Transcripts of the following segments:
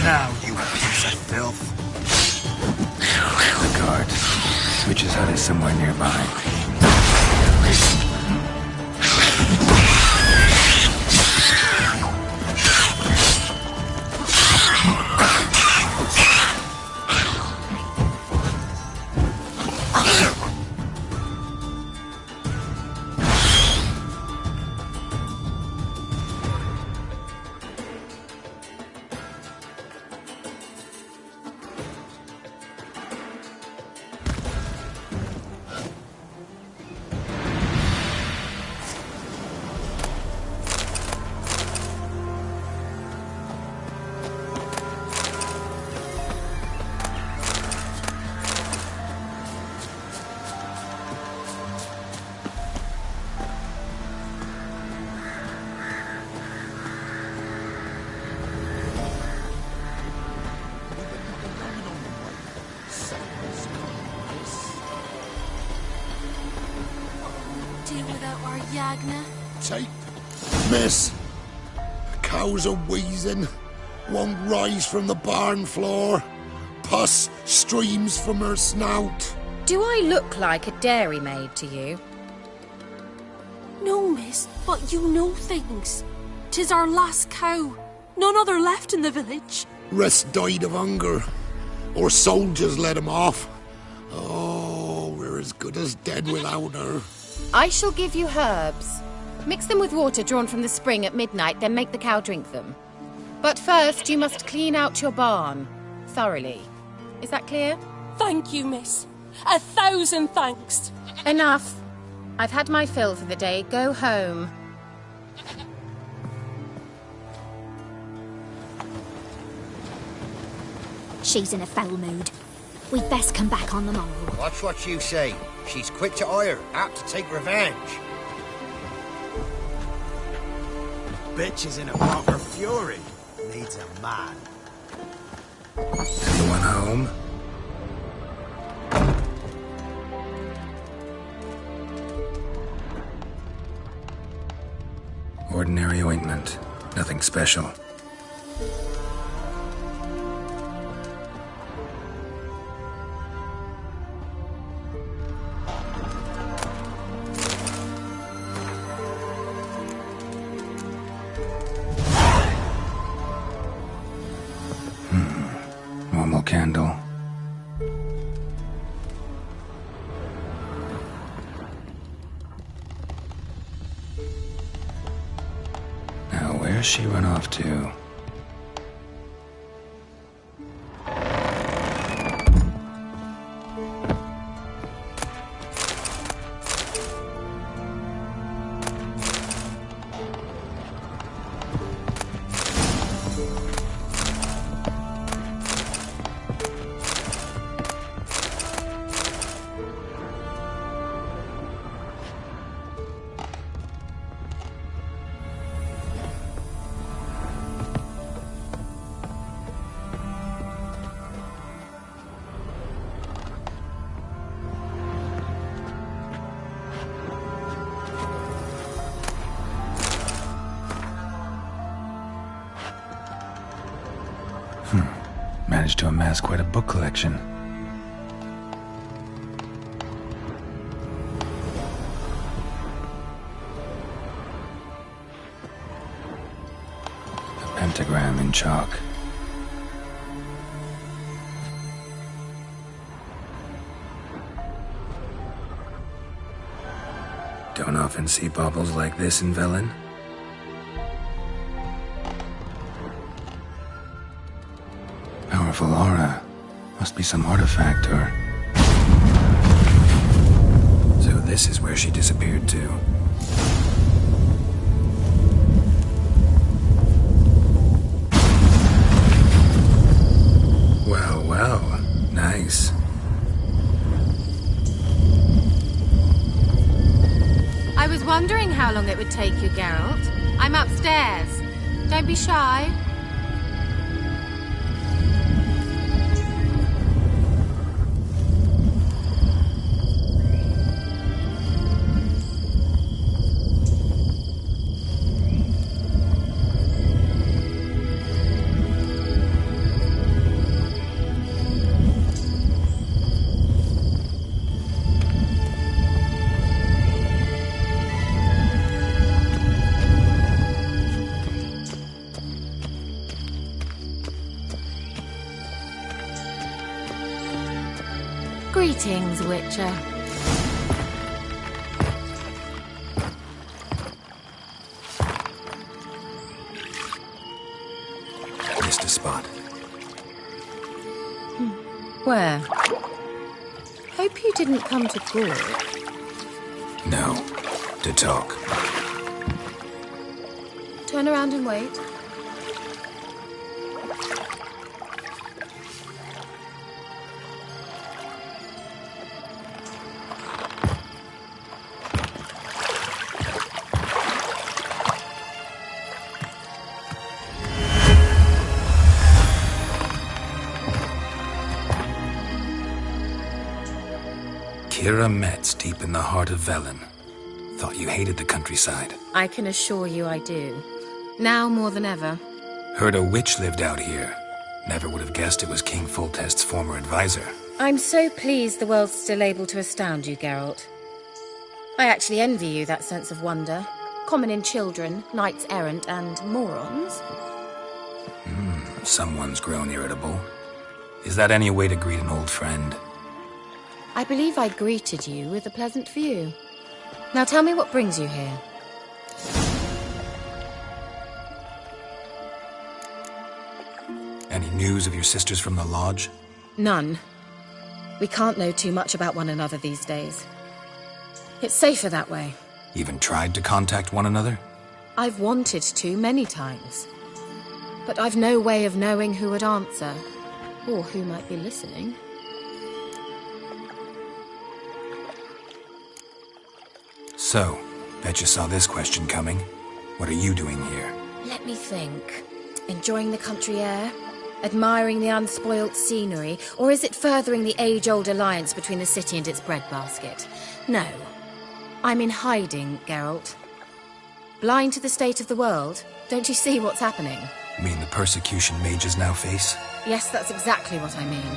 now, you piece of filth. The guard. Witch's hut is somewhere nearby. Yagna? Take, miss. Cows are wheezing. Won't rise from the barn floor. Pus streams from her snout. Do I look like a dairymaid to you? No, miss, but you know things. 'Tis our last cow. None other left in the village. Rest died of hunger. Or soldiers let him off. Oh, we're as good as dead without her. I shall give you herbs. Mix them with water drawn from the spring at midnight, then make the cow drink them. But first, you must clean out your barn. Thoroughly. Is that clear? Thank you, miss. 1,000 thanks. Enough. I've had my fill for the day. Go home. She's in a foul mood. We'd best come back on the morrow. Watch what you say. She's quick to ire, apt to take revenge. Bitch is in a proper fury. Needs a man. Anyone home? Ordinary ointment. Nothing special. Normal candle. Now, where's she run off to? Managed to amass quite a book collection. A pentagram in chalk. Don't often see baubles like this in Velen. Powerful aura. Must be some artifact or... So this is where she disappeared to. Well, well. Nice. I was wondering how long it would take you, Geralt. I'm upstairs. Don't be shy. Greetings, Witcher. Missed a spot. Where? Hope you didn't come to Gork. No. To talk. Turn around and wait. Kira Metz, deep in the heart of Velen. Thought you hated the countryside. I can assure you I do. Now more than ever. Heard a witch lived out here. Never would have guessed it was King Foltest's former advisor. I'm so pleased the world's still able to astound you, Geralt. I actually envy you that sense of wonder. Common in children, knights errant, and morons. Someone's grown irritable. Is that any way to greet an old friend? I believe I greeted you with a pleasant view. Now tell me what brings you here. Any news of your sisters from the lodge? None. We can't know too much about one another these days. It's safer that way. Even tried to contact one another? I've wanted to many times. But I've no way of knowing who would answer, or who might be listening. So, bet you saw this question coming. What are you doing here? Let me think. Enjoying the country air? Admiring the unspoilt scenery? Or is it furthering the age-old alliance between the city and its breadbasket? No. I'm in hiding, Geralt. Blind to the state of the world? Don't you see what's happening? Mean the persecution mages now face? Yes, that's exactly what I mean.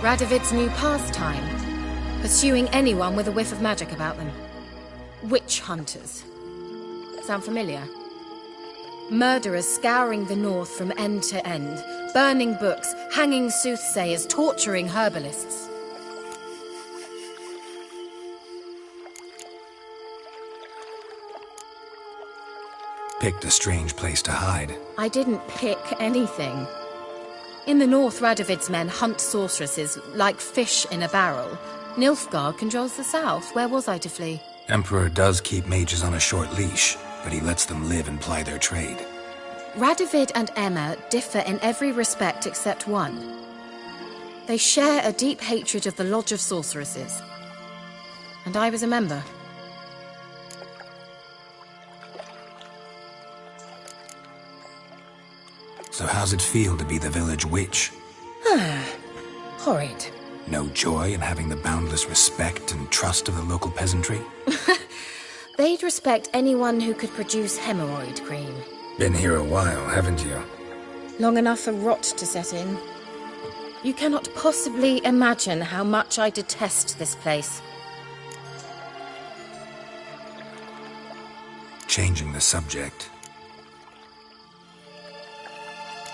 Radovid's new pastime. Pursuing anyone with a whiff of magic about them. Witch hunters. Sound familiar? Murderers scouring the north from end to end, burning books, hanging soothsayers, torturing herbalists. Picked a strange place to hide. I didn't pick anything. In the north, Radovid's men hunt sorceresses like fish in a barrel. Nilfgaard controls the south. Where was I to flee? Emperor does keep mages on a short leash, but he lets them live and ply their trade. Radovid and Emma differ in every respect except one. They share a deep hatred of the Lodge of Sorceresses. And I was a member. So how's it feel to be the village witch? Horrid. No joy in having the boundless respect and trust of the local peasantry? They'd respect anyone who could produce hemorrhoid cream. Been here a while, haven't you? Long enough for rot to set in. You cannot possibly imagine how much I detest this place. Changing the subject.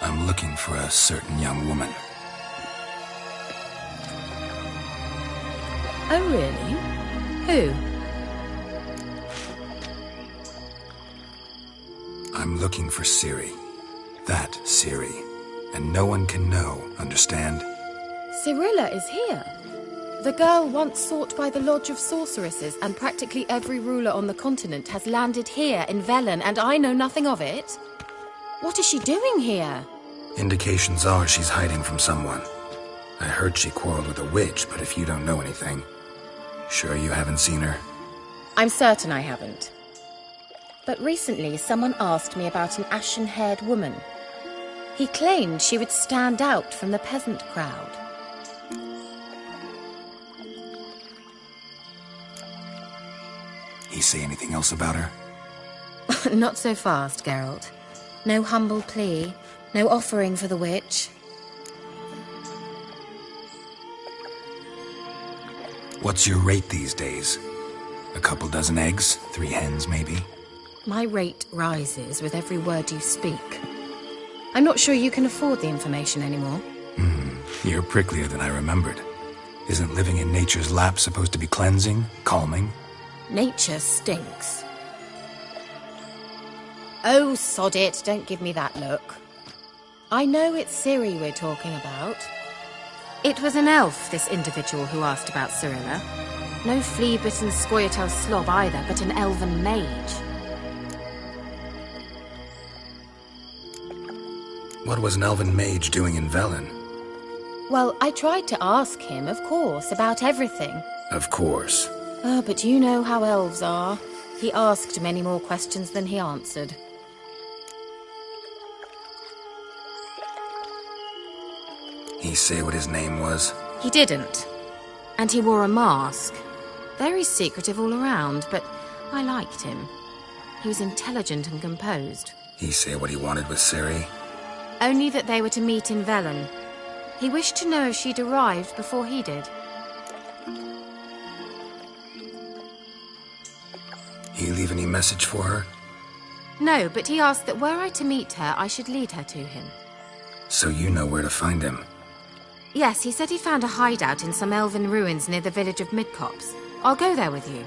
I'm looking for a certain young woman. Oh, really? Who? I'm looking for Ciri. That Ciri. And no one can know, understand? Cirilla is here. The girl once sought by the Lodge of Sorceresses, and practically every ruler on the continent has landed here in Velen, and I know nothing of it. What is she doing here? Indications are she's hiding from someone. I heard she quarreled with a witch, but if you don't know anything, sure you haven't seen her? I'm certain I haven't. But recently someone asked me about an ashen-haired woman. He claimed she would stand out from the peasant crowd. He say anything else about her? Not so fast, Geralt. No humble plea, no offering for the witch. What's your rate these days? A couple dozen eggs? 3 hens, maybe? My rate rises with every word you speak. I'm not sure you can afford the information anymore. You're pricklier than I remembered. Isn't living in nature's lap supposed to be cleansing, calming? Nature stinks. Oh, sod it, don't give me that look. I know it's Ciri we're talking about. It was an elf, this individual who asked about Cirilla. No flea-bitten Scoia'tael slob either, but an elven mage. What was an elven mage doing in Velen? Well, I tried to ask him, of course, about everything. Of course. Oh, but you know how elves are. He asked many more questions than he answered. He say what his name was? He didn't. And he wore a mask. Very secretive all around, but I liked him. He was intelligent and composed. He say what he wanted with Ciri? Only that they were to meet in Velen. He wished to know if she'd arrived before he did. He leave any message for her? No, but he asked that were I to meet her, I should lead her to him. So you know where to find him? Yes, he said he found a hideout in some elven ruins near the village of Midcopse. I'll go there with you.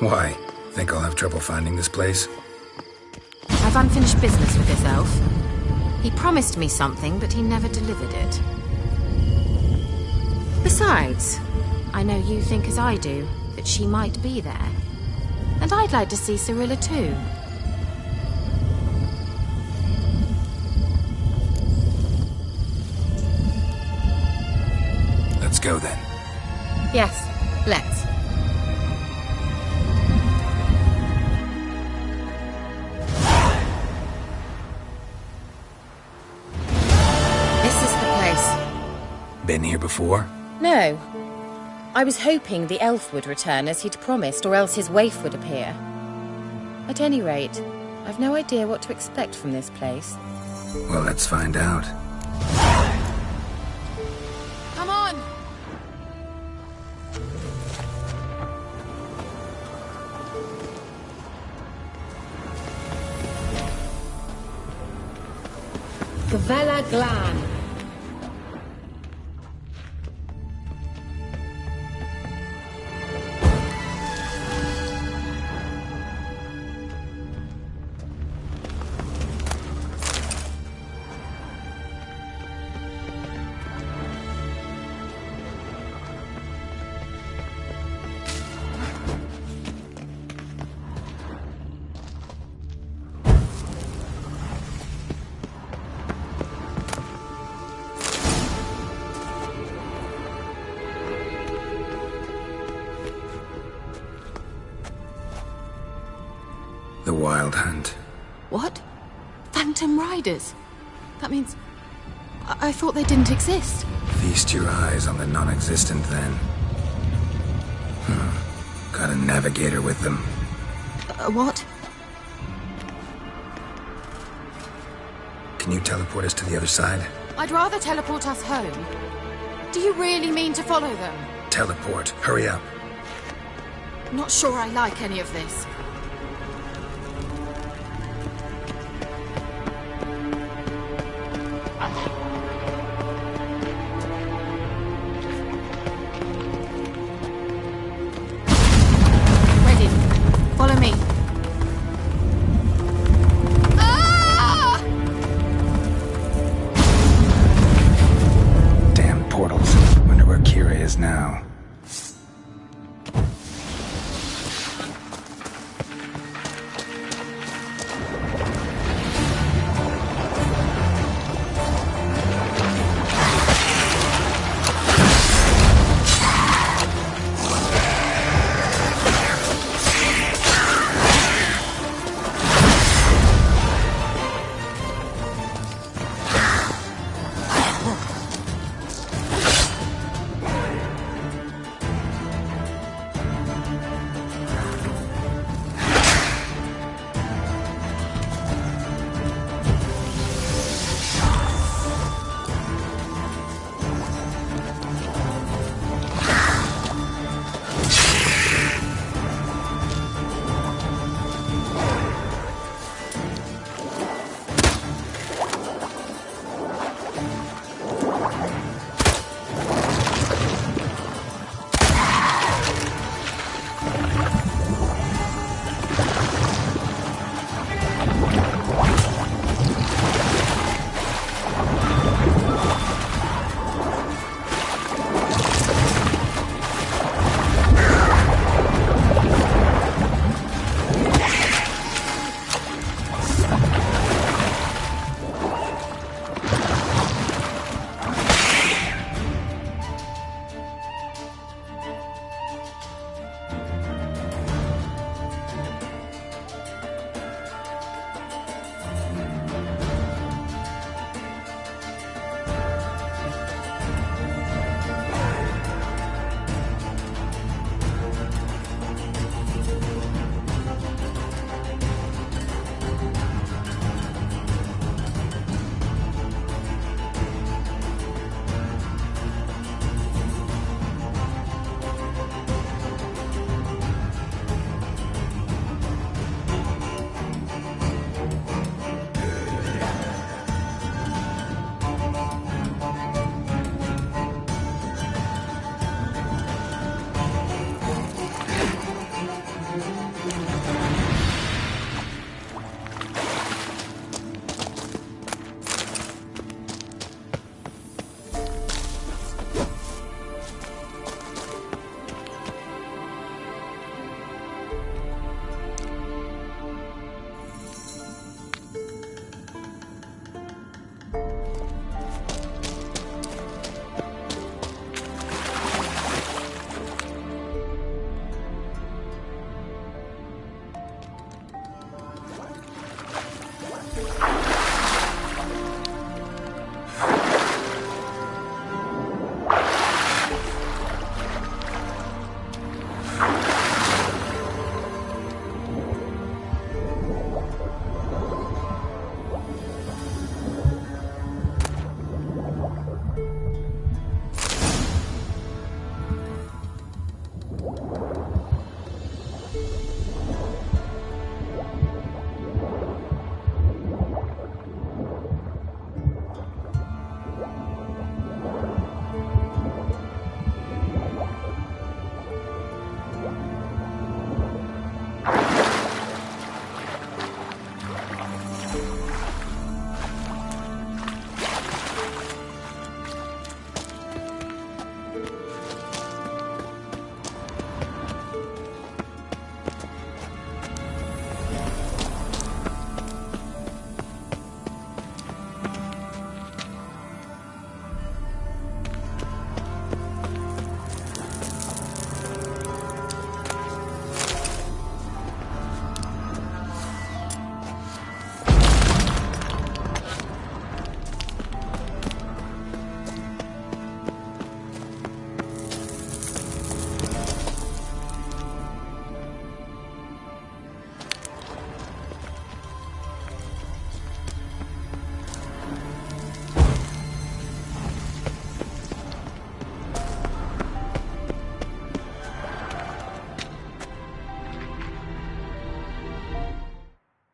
Why? Think I'll have trouble finding this place? I've unfinished business with this elf. He promised me something, but he never delivered it. Besides, I know you think as I do, that she might be there. And I'd like to see Cirilla too. Let's go then. Yes, let's. This is the place. Been here before? No. I was hoping the elf would return as he'd promised, or else his waif would appear. At any rate, I've no idea what to expect from this place. Well, let's find out. Come on! Gavella Glan. The Wild Hunt. What? Phantom Riders? That means... I thought they didn't exist. Feast your eyes on the non-existent then. Got a navigator with them. What? Can you teleport us to the other side? I'd rather teleport us home. Do you really mean to follow them? Teleport. Hurry up. Not sure I like any of this.